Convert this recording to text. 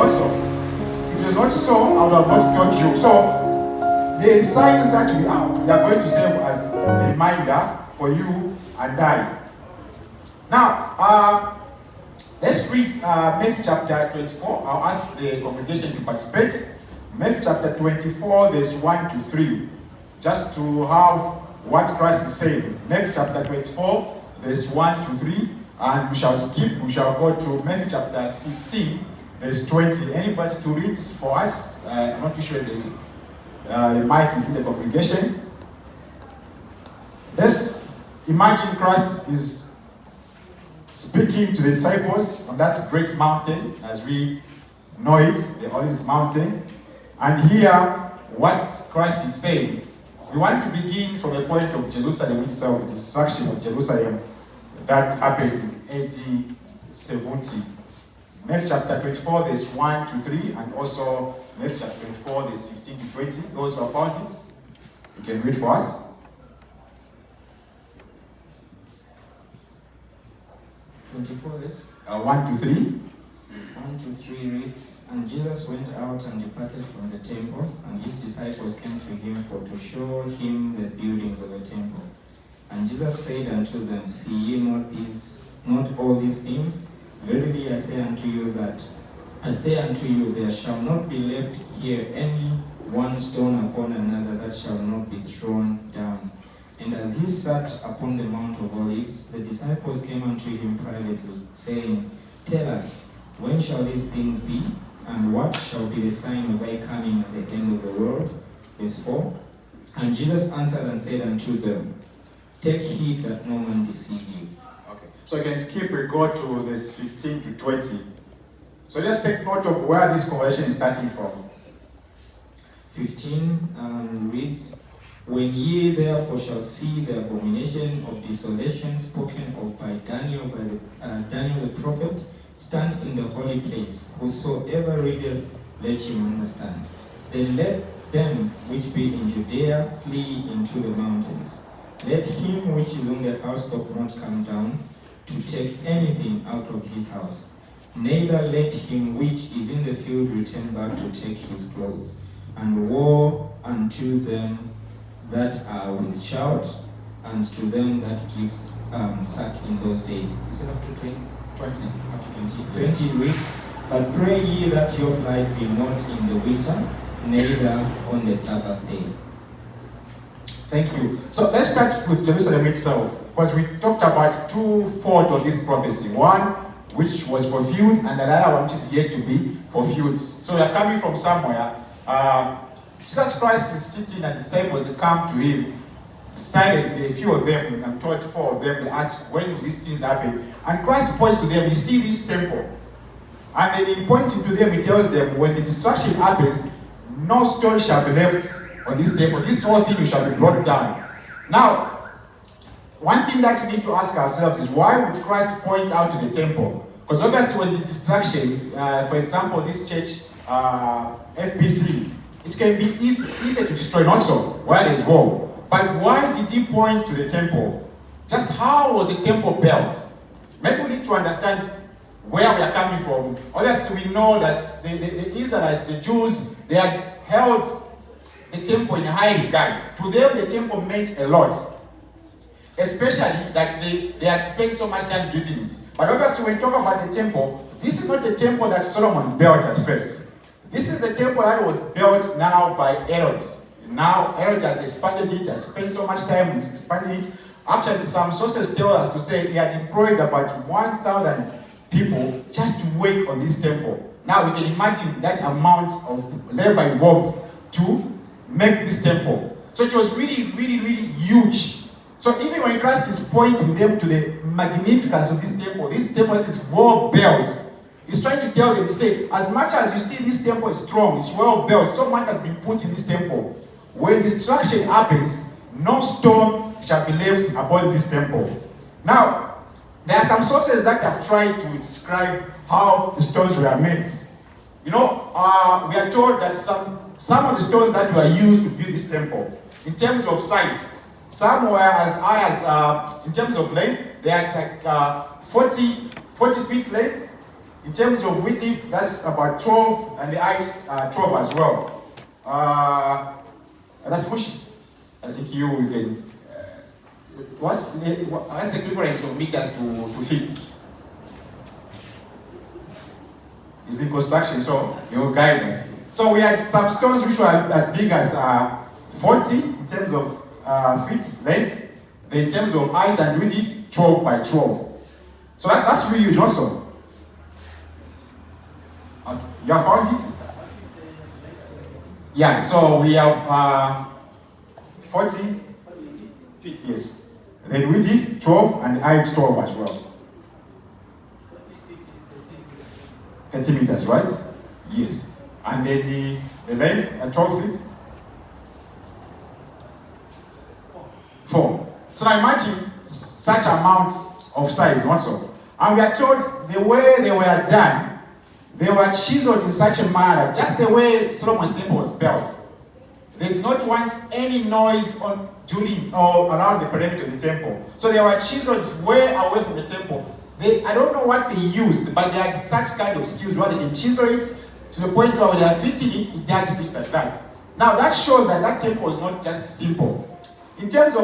not so. If it was not so, I would have not told you. So, the signs that we are going to serve as a reminder for you and I. Now, let's read Matthew chapter 24. I'll ask the congregation to participate. Matthew chapter 24, verse 1 to 3. Just to have what Christ is saying. Matthew chapter 24, verse 1 to 3. And we shall skip, we shall go to Matthew chapter 15, verse 20. Anybody to read for us? I'm not too sure the mic is in the congregation. Let's imagine Christ is speaking to the disciples on that great mountain, as we know it, the Olivet Mountain. And here, what Christ is saying. We want to begin from the point of Jerusalem itself, the destruction of Jerusalem that happened in AD 70. Matthew chapter 24, verse 1 to 3, and also Matthew chapter 24, verse 15 to 20. Those who have found it, you can read for us. 24 verse? 1 to 3. 1 to 3 reads, And Jesus went out and departed from the temple, and his disciples came to him to show him the buildings of the temple. And Jesus said unto them, See ye not all these things? Verily I say unto you, there shall not be left here any one stone upon another that shall not be thrown down. And as he sat upon the Mount of Olives, the disciples came unto him privately, saying, Tell us, when shall these things be? And what shall be the sign of thy coming at the end of the world? Verse 4. And Jesus answered and said unto them, Take heed that no man deceive you. Okay. So you can skip, we go to verse 15 to 20. So just take note of where this conversation is starting from. 15 reads, When ye therefore shall see the abomination of desolation spoken of by Daniel the prophet, stand in the holy place. Whosoever readeth, let him understand. Then let them which be in Judea flee into the mountains. Let him which is on the housetop not come down to take anything out of his house. Neither let him which is in the field return back to take his clothes. And woe unto them that are with child, and to them that give suck in those days. Is it up to 20? 20. Up to 20. 20 reads, But pray ye that your flight be not in the winter, neither on the Sabbath day. Thank you. So let's start with Jerusalem itself, because we talked about two-fold of this prophecy. One, which was fulfilled, and another one which is yet to be fulfilled. So we are coming from somewhere. Jesus Christ is sitting, and the disciples come to him. Silently, a few of them, I'm told 4 of them, they ask, when will these things happen? And Christ points to them, you see this temple. And then in pointing to them, he tells them, when the destruction happens, no stone shall be left on this temple. This whole thing shall be brought down. Now, one thing that we need to ask ourselves is, why would Christ point out to the temple? Because obviously when this destruction, for example, this church, FPC, it can be easy to destroy, not so, where there is war. But why did he point to the temple? Just how was the temple built? Maybe we need to understand where we are coming from. Obviously, we know that the Israelites, the Jews, they had held the temple in high regard. To them, the temple meant a lot. Especially that they had spent so much time building it. But obviously, when we talk about the temple, this is not the temple that Solomon built at first. This is the temple that was built now by Herod. Now, Herod has expanded it and spent so much time expanding it. Actually, some sources tell us to say he had employed about 1,000 people just to work on this temple. Now, we can imagine that amount of labor involved to make this temple. So it was really, really, really huge. So even when Christ is pointing them to the magnificence of this temple is well built. He's trying to tell them, say, as much as you see this temple is strong, it's well built, so much has been put in this temple. When destruction happens, no stone shall be left upon this temple. Now, there are some sources that have tried to describe how the stones were made. You know, we are told that some of the stones that were used to build this temple, in terms of size, some were as high as, in terms of length, they had like 40 feet length, In terms of width, that's about 12, and the height 12 as well. That's pushing. I think you can. What's the equivalent of meters to feet? It's in construction, so you guide us. So we had some stones which were as big as 40 in terms of feet length. In terms of height and width, 12 by 12. So that's really huge also. Okay. You have found it? Yeah, so we have 40 feet, yes. And then width 12 and height 12 as well. 30 meters, right? Yes. And then the length at 12 feet? 4. So now imagine such amounts of size, not so. And we are told the way they were done, they were chiseled in such a manner, just the way Solomon's temple was built. They did not want any noise on during or around the perimeter of the temple. So they were chiseled way away from the temple. I don't know what they used, but they had such kind of skills where they can chisel it to the point where when they are fitting it, it does fit like that. Now that shows that that temple was not just simple. In terms of